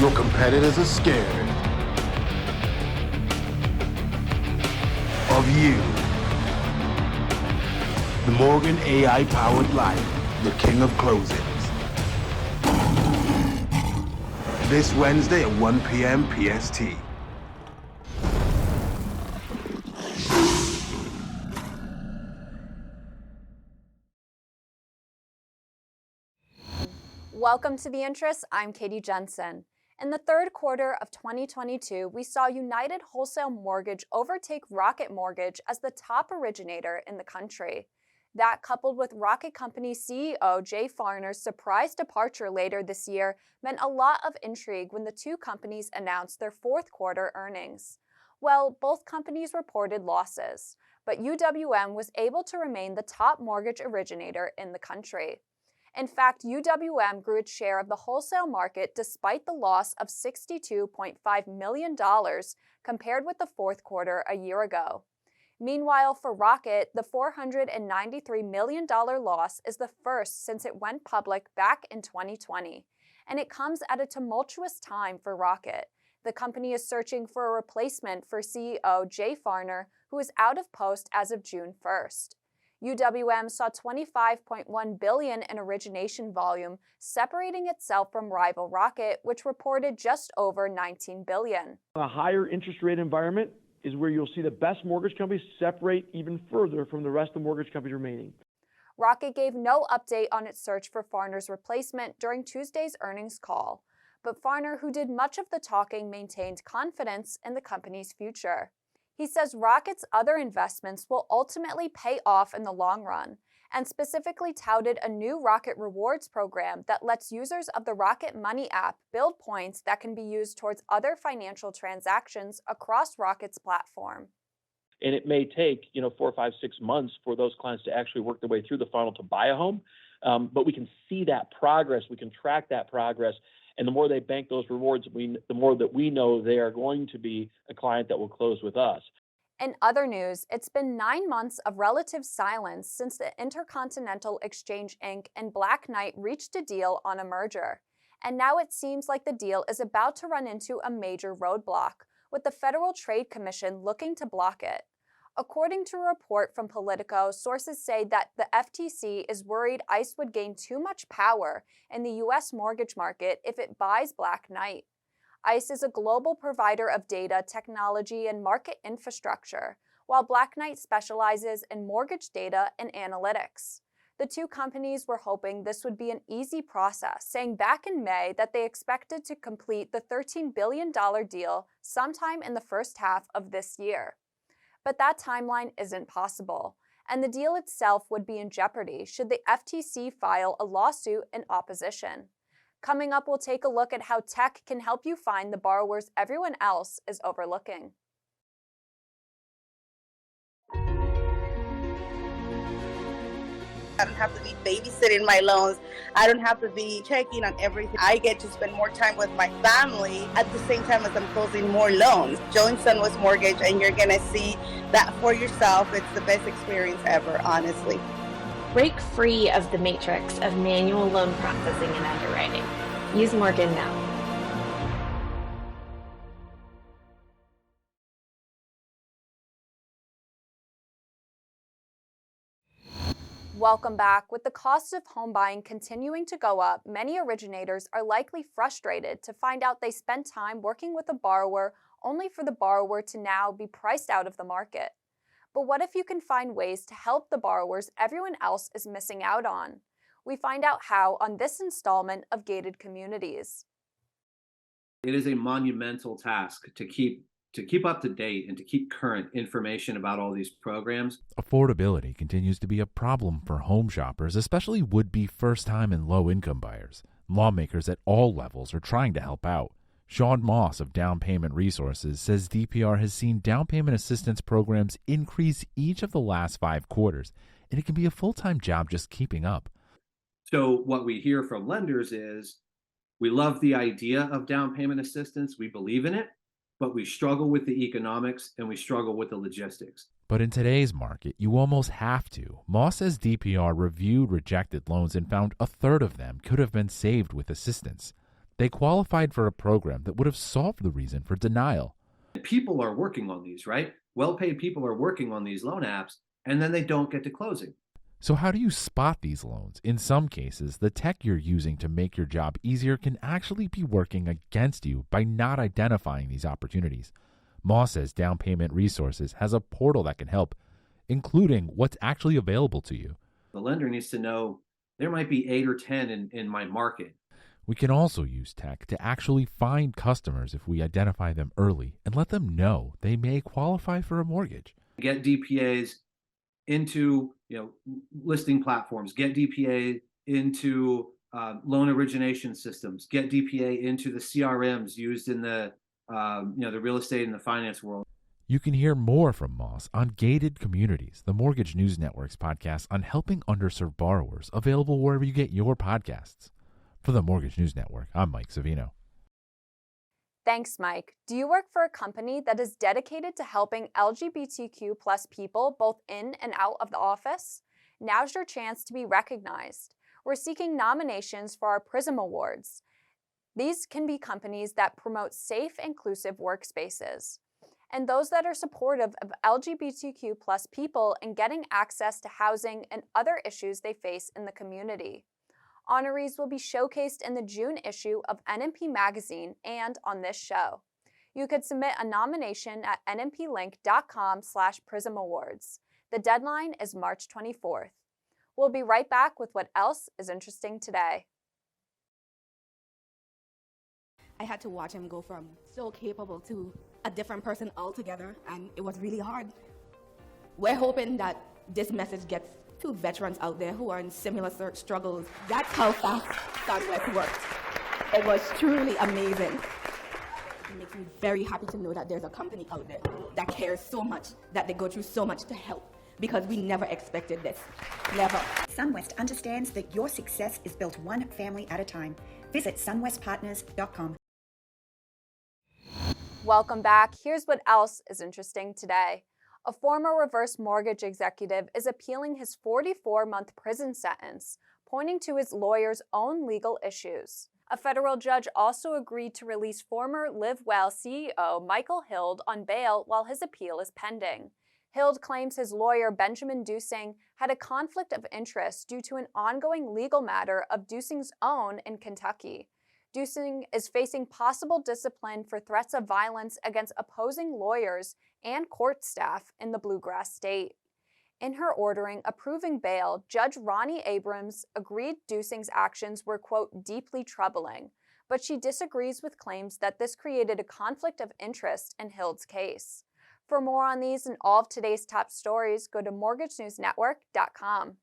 Your competitors are scared of you. The Morgan AI-powered Life, the king of closings. This Wednesday at 1 p.m. PST. Welcome to The Interest. I'm Katie Jensen. In the third quarter of 2022, we saw United Wholesale Mortgage overtake Rocket Mortgage as the top originator in the country. That, coupled with Rocket Company CEO Jay Farner's surprise departure later this year, meant a lot of intrigue when the two companies announced their fourth quarter earnings. Well, both companies reported losses, but UWM was able to remain the top mortgage originator in the country. In fact, UWM grew its share of the wholesale market despite the loss of $62.5 million compared with the fourth quarter a year ago. Meanwhile, for Rocket, the $493 million loss is the first since it went public back in 2020, and it comes at a tumultuous time for Rocket. The company is searching for a replacement for CEO Jay Farner, who is out of post as of June 1st. UWM saw $25.1 billion in origination volume, separating itself from rival Rocket, which reported just over $19 billion. A higher interest rate environment is where you'll see the best mortgage companies separate even further from the rest of the mortgage companies remaining. Rocket gave no update on its search for Farner's replacement during Tuesday's earnings call, but Farner, who did much of the talking, maintained confidence in the company's future. He says Rocket's other investments will ultimately pay off in the long run, and specifically touted a new Rocket Rewards program that lets users of the Rocket Money app build points that can be used towards other financial transactions across Rocket's platform. And it may take, 4, 5, 6 months for those clients to actually work their way through the funnel to buy a home. But we can see that progress, we can track that progress. And the more they bank those rewards, the more that we know they are going to be a client that will close with us. In other news, it's been 9 months of relative silence since the Intercontinental Exchange Inc. and Black Knight reached a deal on a merger. And now it seems like the deal is about to run into a major roadblock, with the Federal Trade Commission looking to block it. According to a report from Politico, sources say that the FTC is worried ICE would gain too much power in the U.S. mortgage market if it buys Black Knight. ICE is a global provider of data, technology, and market infrastructure, while Black Knight specializes in mortgage data and analytics. The two companies were hoping this would be an easy process, saying back in May that they expected to complete the $13 billion deal sometime in the first half of this year. But that timeline isn't possible, and the deal itself would be in jeopardy should the FTC file a lawsuit in opposition. Coming up, we'll take a look at how tech can help you find the borrowers everyone else is overlooking. I don't have to be babysitting my loans. I don't have to be checking on everything. I get to spend more time with my family at the same time as I'm closing more loans. Join Sunwest Mortgage, and you're going to see that for yourself. It's the best experience ever, honestly. Break free of the matrix of manual loan processing and underwriting. Use Morgan now. Welcome back. With the cost of home buying continuing to go up, many originators are likely frustrated to find out they spent time working with a borrower only for the borrower to now be priced out of the market. But what if you can find ways to help the borrowers everyone else is missing out on? We find out how on this installment of Gated Communities. It is a monumental task to keep up to date and to keep current information about all these programs. Affordability continues to be a problem for home shoppers, especially would-be first-time and low-income buyers. Lawmakers at all levels are trying to help out. Sean Moss of Down Payment Resources says DPR has seen down payment assistance programs increase each of the last 5 quarters, and it can be a full-time job just keeping up. So what we hear from lenders is, we love the idea of down payment assistance, we believe in it, but we struggle with the economics and we struggle with the logistics. But in today's market, you almost have to. Moss says DPR reviewed rejected loans and found a third of them could have been saved with assistance. They qualified for a program that would have solved the reason for denial. People are working on these, right? Well-paid people are working on these loan apps, and then they don't get to closing. So how do you spot these loans? In some cases, the tech you're using to make your job easier can actually be working against you by not identifying these opportunities. Moss says Down Payment Resources has a portal that can help, including what's actually available to you. The lender needs to know there might be 8 or 10 in my market. We can also use tech to actually find customers if we identify them early and let them know they may qualify for a mortgage. Get DPAs into listing platforms, get DPA into loan origination systems, get DPA into the CRMs used in the real estate and the finance world. You can hear more from Moss on Gated Communities, the Mortgage News Network's podcast on helping underserved borrowers, available wherever you get your podcasts. For the Mortgage News Network, I'm Mike Savino. Thanks, Mike. Do you work for a company that is dedicated to helping LGBTQ+ people both in and out of the office? Now's your chance to be recognized. We're seeking nominations for our PRISM Awards. These can be companies that promote safe, inclusive workspaces, and those that are supportive of LGBTQ+ people in getting access to housing and other issues they face in the community. Honorees will be showcased in the June issue of NMP Magazine and on this show. You could submit a nomination at nmplink.com/Prism Awards. The deadline is March 24th. We'll be right back with what else is interesting today. I had to watch him go from so capable to a different person altogether, and it was really hard. We're hoping that this message gets to veterans out there who are in similar struggles. That's how fast Southwest worked. It was truly amazing. It makes me very happy to know that there's a company out there that cares so much, that they go through so much to help, because we never expected this. Never. SunWest understands that your success is built one family at a time. Visit sunwestpartners.com. Welcome back. Here's what else is interesting today. A former reverse mortgage executive is appealing his 44-month prison sentence, pointing to his lawyer's own legal issues. A federal judge also agreed to release former LiveWell CEO Michael Hild on bail while his appeal is pending. Hild claims his lawyer, Benjamin Dusing, had a conflict of interest due to an ongoing legal matter of Dusing's own in Kentucky. Dusing is facing possible discipline for threats of violence against opposing lawyers and court staff in the Bluegrass State. In her ordering approving bail, Judge Ronnie Abrams agreed Dusing's actions were, quote, deeply troubling, but she disagrees with claims that this created a conflict of interest in Hild's case. For more on these and all of today's top stories, go to mortgagenewsnetwork.com.